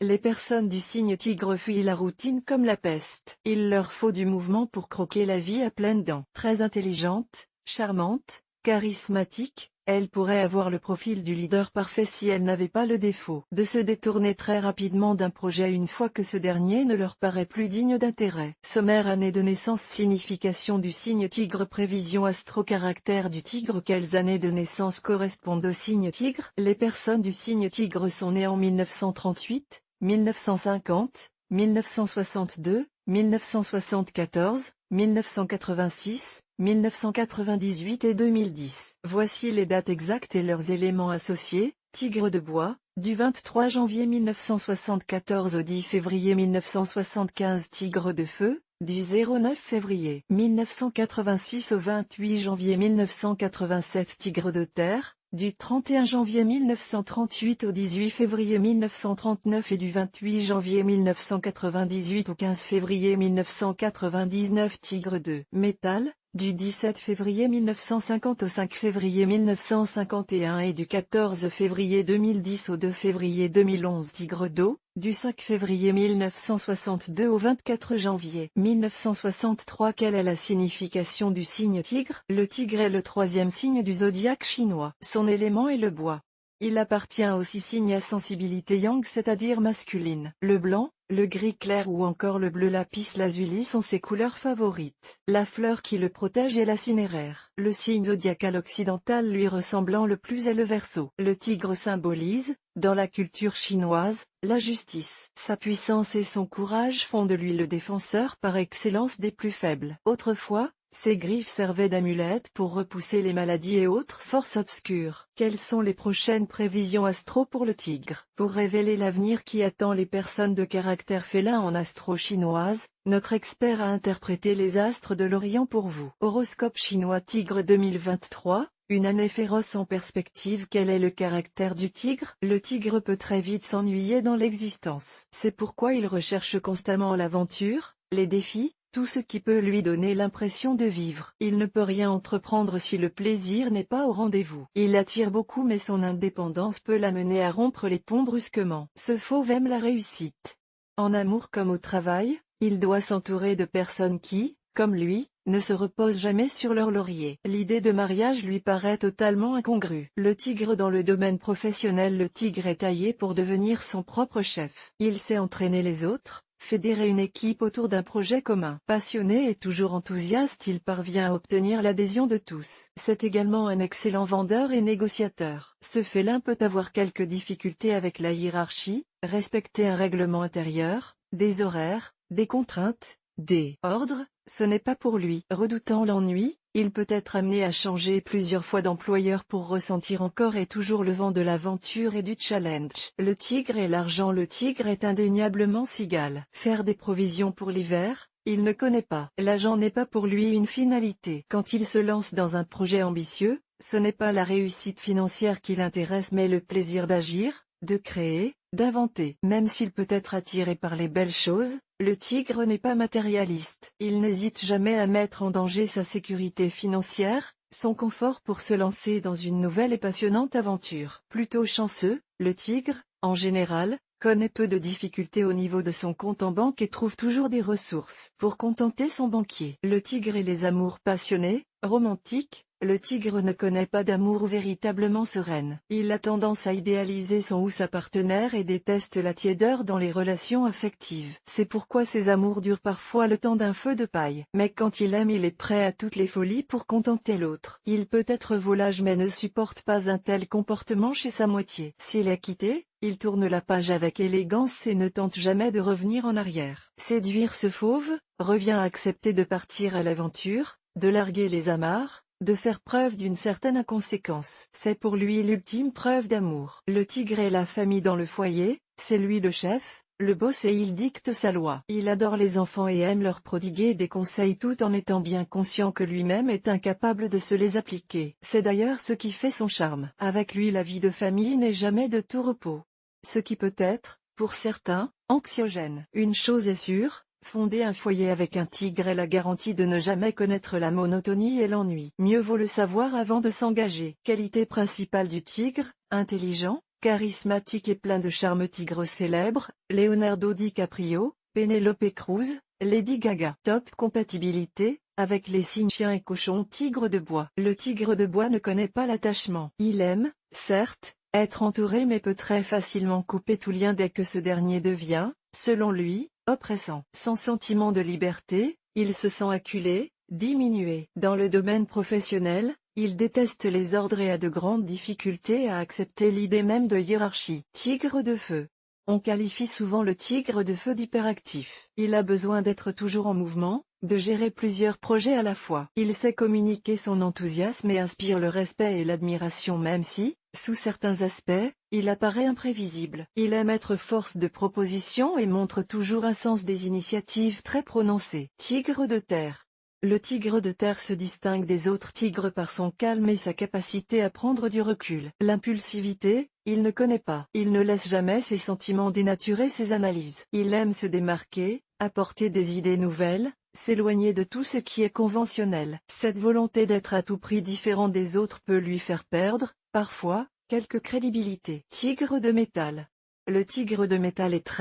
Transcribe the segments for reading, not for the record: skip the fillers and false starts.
Les personnes du signe tigre fuient la routine comme la peste. Il leur faut du mouvement pour croquer la vie à pleines dents. Très intelligente, charmante, charismatique, elle pourrait avoir le profil du leader parfait si elle n'avait pas le défaut de se détourner très rapidement d'un projet une fois que ce dernier ne leur paraît plus digne d'intérêt. Sommaire année de naissance. Signification du signe tigre. Prévision astro-caractère du tigre. Quelles années de naissance correspondent au signe tigre? Les personnes du signe tigre sont nées en 1938, 1950, 1962, 1974, 1986, 1998 et 2010. Voici les dates exactes et leurs éléments associés. Tigre de bois, du 23 janvier 1974 au 10 février 1975. Tigre de feu, du 09 février 1986 au 28 janvier 1987. Tigre de terre, du 31 janvier 1938 au 18 février 1939 et du 28 janvier 1998 au 15 février 1999. Tigre de métal, du 17 février 1950 au 5 février 1951 et du 14 février 2010 au 2 février 2011. Tigre d'eau, du 5 février 1962 au 24 janvier 1963. Quelle est la signification du signe tigre? Le tigre est le troisième signe du zodiaque chinois. Son élément est le bois. Il appartient aux 6 signes à sensibilité yang, c'est-à-dire masculine. Le blanc, le gris clair ou encore le bleu lapis lazuli sont ses couleurs favorites. La fleur qui le protège est la cinéraire. Le signe zodiacal occidental lui ressemblant le plus est le Verseau. Le tigre symbolise, dans la culture chinoise, la justice. Sa puissance et son courage font de lui le défenseur par excellence des plus faibles. Autrefois, ses griffes servaient d'amulettes pour repousser les maladies et autres forces obscures. Quelles sont les prochaines prévisions astro pour le tigre? Pour révéler l'avenir qui attend les personnes de caractère félin en astro chinoise, notre expert a interprété les astres de l'Orient pour vous. Horoscope chinois tigre 2023. Une année féroce en perspective. Quel est le caractère du tigre? Le tigre peut très vite s'ennuyer dans l'existence. C'est pourquoi il recherche constamment l'aventure, les défis, tout ce qui peut lui donner l'impression de vivre. Il ne peut rien entreprendre si le plaisir n'est pas au rendez-vous. Il attire beaucoup mais son indépendance peut l'amener à rompre les ponts brusquement. Ce fauve aime la réussite. En amour comme au travail, il doit s'entourer de personnes qui, comme lui, ne se reposent jamais sur leur laurier. L'idée de mariage lui paraît totalement incongrue. Le tigre dans le domaine professionnel. Le tigre est taillé pour devenir son propre chef. Il sait entraîner les autres, fédérer une équipe autour d'un projet commun. Passionné et toujours enthousiaste, il parvient à obtenir l'adhésion de tous. C'est également un excellent vendeur et négociateur. Ce félin peut avoir quelques difficultés avec la hiérarchie, respecter un règlement intérieur, des horaires, des contraintes, des ordres, ce n'est pas pour lui. Redoutant l'ennui, il peut être amené à changer plusieurs fois d'employeur pour ressentir encore et toujours le vent de l'aventure et du challenge. Le tigre et l'argent. Le tigre est indéniablement cigale. Faire des provisions pour l'hiver, il ne connaît pas. L'argent n'est pas pour lui une finalité. Quand il se lance dans un projet ambitieux, ce n'est pas la réussite financière qui l'intéresse mais le plaisir d'agir, de créer, d'inventer. Même s'il peut être attiré par les belles choses, le tigre n'est pas matérialiste. Il n'hésite jamais à mettre en danger sa sécurité financière, son confort pour se lancer dans une nouvelle et passionnante aventure. Plutôt chanceux, le tigre, en général, connaît peu de difficultés au niveau de son compte en banque et trouve toujours des ressources pour contenter son banquier. Le tigre et les amours passionnés, romantiques. Le tigre ne connaît pas d'amour véritablement sereine. Il a tendance à idéaliser son ou sa partenaire et déteste la tiédeur dans les relations affectives. C'est pourquoi ses amours durent parfois le temps d'un feu de paille. Mais quand il aime, il est prêt à toutes les folies pour contenter l'autre. Il peut être volage mais ne supporte pas un tel comportement chez sa moitié. S'il est quitté, il tourne la page avec élégance et ne tente jamais de revenir en arrière. Séduire ce fauve, revient à accepter de partir à l'aventure, de larguer les amarres, de faire preuve d'une certaine inconséquence. C'est pour lui l'ultime preuve d'amour. Le tigre est la famille dans le foyer, c'est lui le chef, le boss et il dicte sa loi. Il adore les enfants et aime leur prodiguer des conseils tout en étant bien conscient que lui-même est incapable de se les appliquer. C'est d'ailleurs ce qui fait son charme. Avec lui la vie de famille n'est jamais de tout repos. Ce qui peut être, pour certains, anxiogène. Une chose est sûre, fonder un foyer avec un tigre est la garantie de ne jamais connaître la monotonie et l'ennui. Mieux vaut le savoir avant de s'engager. Qualité principale du tigre, intelligent, charismatique et plein de charme. Tigre célèbre, Leonardo DiCaprio, Penélope Cruz, Lady Gaga. Top compatibilité, avec les signes chien et cochon. Tigre de bois. Le tigre de bois ne connaît pas l'attachement. Il aime, certes, être entouré mais peut très facilement couper tout lien dès que ce dernier devient, selon lui, oppressant. Sans sentiment de liberté, il se sent acculé, diminué. Dans le domaine professionnel, il déteste les ordres et a de grandes difficultés à accepter l'idée même de hiérarchie. Tigre de feu. On qualifie souvent le tigre de feu d'hyperactif. Il a besoin d'être toujours en mouvement, de gérer plusieurs projets à la fois. Il sait communiquer son enthousiasme et inspire le respect et l'admiration même si, sous certains aspects, il apparaît imprévisible. Il aime être force de proposition et montre toujours un sens des initiatives très prononcé. Tigre de terre. Le tigre de terre se distingue des autres tigres par son calme et sa capacité à prendre du recul. L'impulsivité, il ne connaît pas. Il ne laisse jamais ses sentiments dénaturer ses analyses. Il aime se démarquer, apporter des idées nouvelles, s'éloigner de tout ce qui est conventionnel. Cette volonté d'être à tout prix différent des autres peut lui faire perdre, parfois, quelque crédibilité. Tigre de métal. Le tigre de métal est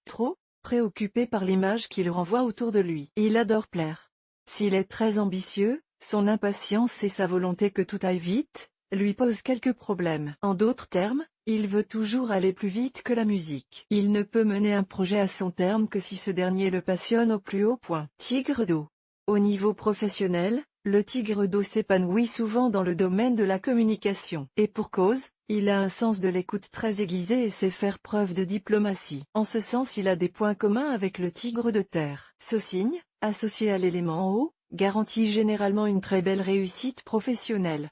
trop, préoccupé par l'image qu'il renvoie autour de lui. Il adore plaire. S'il est très ambitieux, son impatience et sa volonté que tout aille vite, lui posent quelques problèmes. En d'autres termes, il veut toujours aller plus vite que la musique. Il ne peut mener un projet à son terme que si ce dernier le passionne au plus haut point. Tigre d'eau. Au niveau professionnel, le tigre d'eau s'épanouit souvent dans le domaine de la communication. Et pour cause, il a un sens de l'écoute très aiguisé et sait faire preuve de diplomatie. En ce sens, il a des points communs avec le tigre de terre. Ce signe, associé à l'élément eau, garantit généralement une très belle réussite professionnelle.